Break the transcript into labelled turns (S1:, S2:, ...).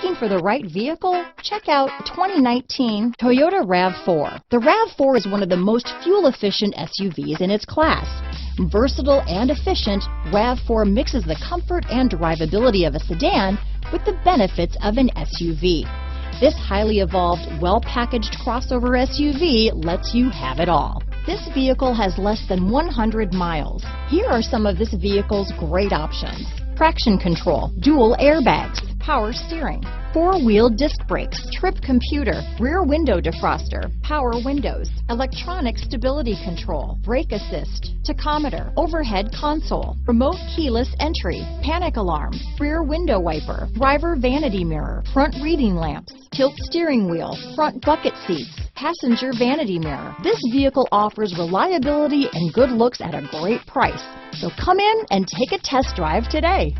S1: Looking for the right vehicle? Check out 2019 Toyota RAV4. The RAV4 is one of the most fuel-efficient SUVs in its class. Versatile and efficient, RAV4 mixes the comfort and drivability of a sedan with the benefits of an SUV. This highly evolved, well-packaged crossover SUV lets you have it all. This vehicle has less than 100 miles. Here are some of this vehicle's great options: traction control, dual airbags, power steering, four-wheel disc brakes, trip computer, rear window defroster, power windows, electronic stability control, brake assist, tachometer, overhead console, remote keyless entry, panic alarm, rear window wiper, driver vanity mirror, front reading lamps, tilt steering wheel, front bucket seats, passenger vanity mirror. This vehicle offers reliability and good looks at a great price. So come in and take a test drive today.